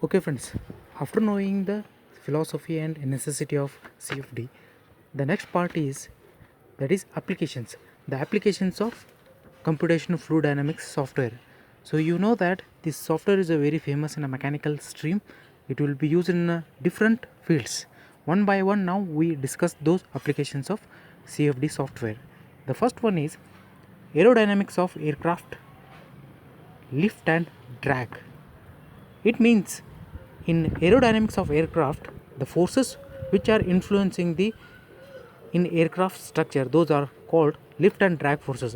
Okay, friends, after knowing the philosophy and necessity of CFD, the next part is that is applications. The applications of computational fluid dynamics software. So you know that this software is a very famous in a mechanical stream. It will be used in different fields. One by one, now we discuss those applications of CFD software. The first one is aerodynamics of aircraft lift and drag. It means in aerodynamics of aircraft, the forces which are influencing the in aircraft structure, those are called lift and drag forces.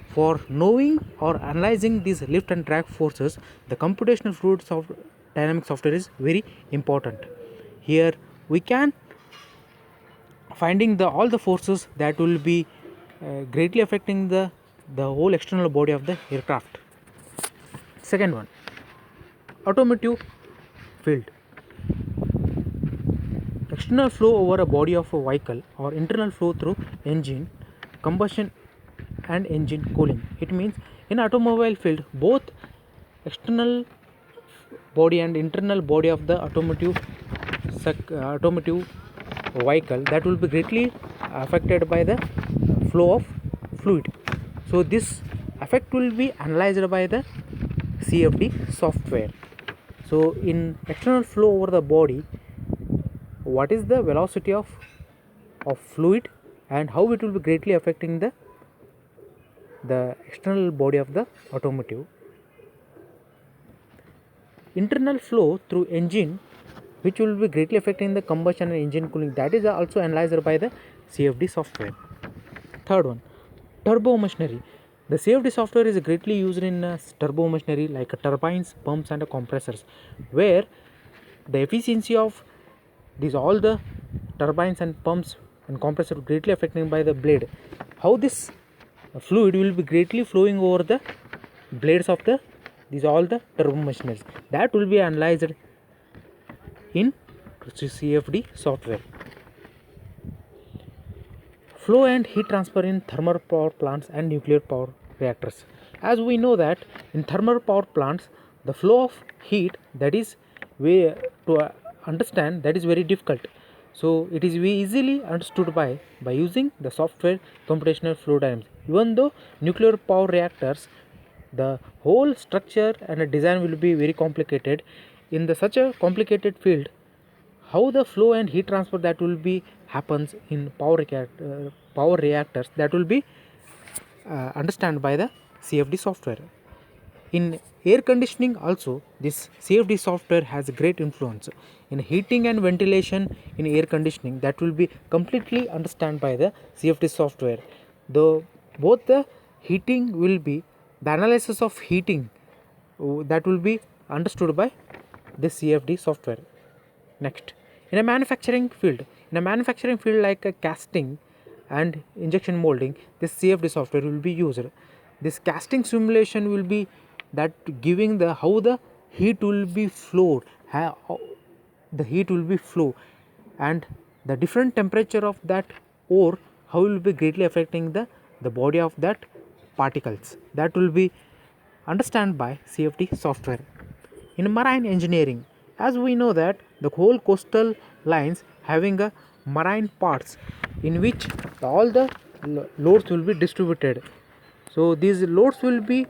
For knowing or analyzing these lift and drag forces, the computational fluid dynamic software is very important. Here we can finding the all the forces that will be greatly affecting the whole external body of the aircraft. Second one, automotive field. External flow over a body of a vehicle or internal flow through engine combustion and engine cooling. It means in automobile field both external body and internal body of the automotive vehicle that will be greatly affected by the flow of fluid. So this effect will be analyzed by the CFD software. So in external flow over the body, what is the velocity of fluid and how it will be greatly affecting the external body of the automotive. Internal flow through engine, which will be greatly affecting the combustion and engine cooling, that is also analyzed by the CFD software. Third one, turbo machinery. The CFD software is greatly used in turbo machinery like turbines, pumps and compressors, where the efficiency of these all the turbines and pumps and compressor greatly affected by the blade. How this fluid will be greatly flowing over the blades of these all the turbo machineries, that will be analyzed in CFD software. Flow and heat transfer in thermal power plants and nuclear power reactors. As we know that in thermal power plants, the flow of heat, that is way to understand, that is very difficult. So it is easily understood by using the software computational fluid dynamics. Even though nuclear power reactors, the whole structure and design will be very complicated. In such a complicated field, how the flow and heat transfer that will be happens in power reactors, that will be understand by the CFD software. In air conditioning also, this CFD software has a great influence in heating and ventilation in air conditioning, that will be completely understand by the CFD software. Both the heating will be the analysis of heating that will be understood by the CFD software. Next, in a manufacturing field like a casting and injection molding, this CFD software will be used. This casting simulation will be that giving the how the heat will be flowed, how the heat will be flow, and the different temperature of that ore, how will be greatly affecting the body of that particles, that will be understand by CFD software. In marine engineering, as we know that the whole coastal lines having a marine parts in which all the loads will be distributed. So these loads will be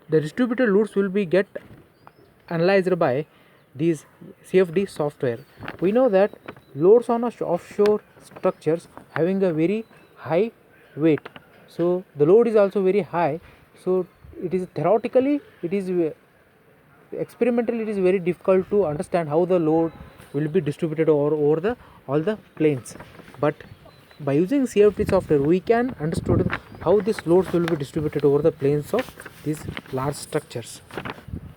the distributed loads will be get analyzed by these CFD software. We know that loads on offshore structures having a very high weight, so the load is also very high. So it is theoretically, it is experimentally, it is very difficult to understand how the load will be distributed over the all the planes, but by using CFD software we can understand how these loads will be distributed over the planes of these large structures.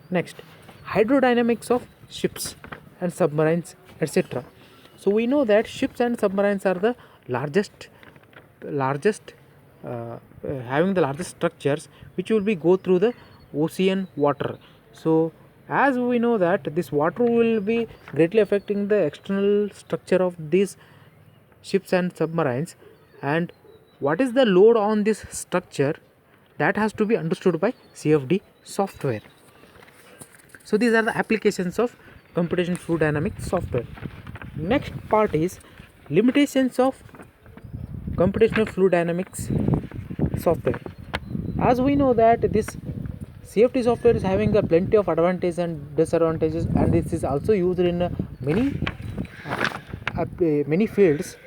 Next, hydrodynamics of ships and submarines, etc. So we know that ships and submarines are the largest having the largest structures which will be go through the ocean water. So as we know that this water will be greatly affecting the external structure of these ships and submarines, and what is the load on this structure, that has to be understood by CFD software. So these are the applications of computational fluid dynamics software. Next part is limitations of computational fluid dynamics software. As we know that this CFD software is having a plenty of advantages and disadvantages, and this is also used in many fields,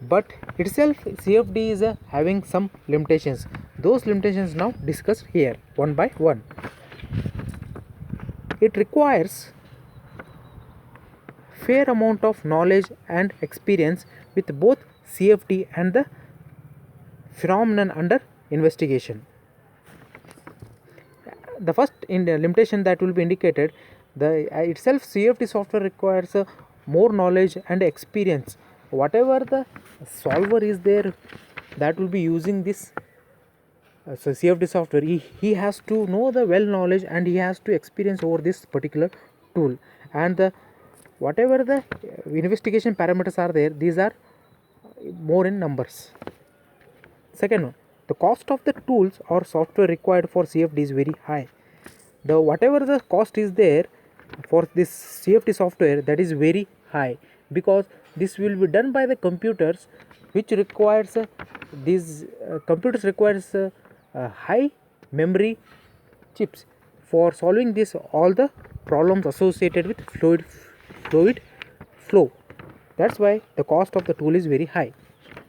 but itself CFD is having some limitations. Those limitations now discussed here one by one. It requires fair amount of knowledge and experience with both CFD and the phenomenon under investigation. The first limitation that will be indicated, the itself CFD software requires more knowledge and experience. Whatever the solver is there that will be using this so CFD software, he has to know the well knowledge and he has to experience over this particular tool, and the whatever the investigation parameters are there, these are more in numbers. Second one, the cost of the tools or software required for CFD is very high. The whatever the cost is there for this CFD software, that is very high, because this will be done by the computers, which requires these computers requires high memory chips for solving this all the problems associated with fluid flow. That's why the cost of the tool is very high.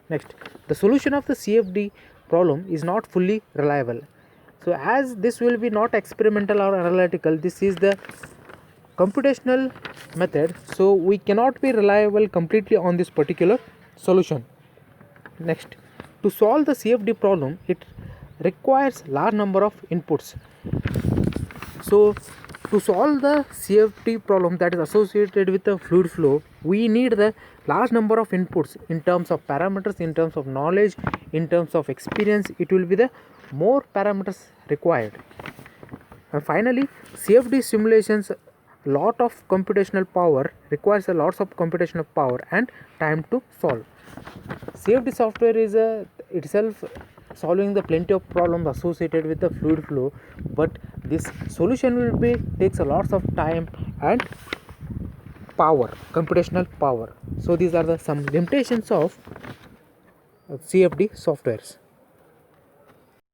Next, the solution of the CFD problem is not fully reliable. So as this will be not experimental or analytical, this is the computational method, so we cannot be reliable completely on this particular solution. Next, to solve the CFD problem, it requires large number of inputs. So to solve the CFD problem that is associated with the fluid flow, we need the large number of inputs in terms of parameters, in terms of knowledge, in terms of experience. It will be the more parameters required. And finally, CFD simulations lot of computational power, requires a lots of computational power and time to solve. CFD software is itself solving the plenty of problems associated with the fluid flow, but this solution will be takes a lots of time and power, computational power. So these are the some limitations of CFD softwares.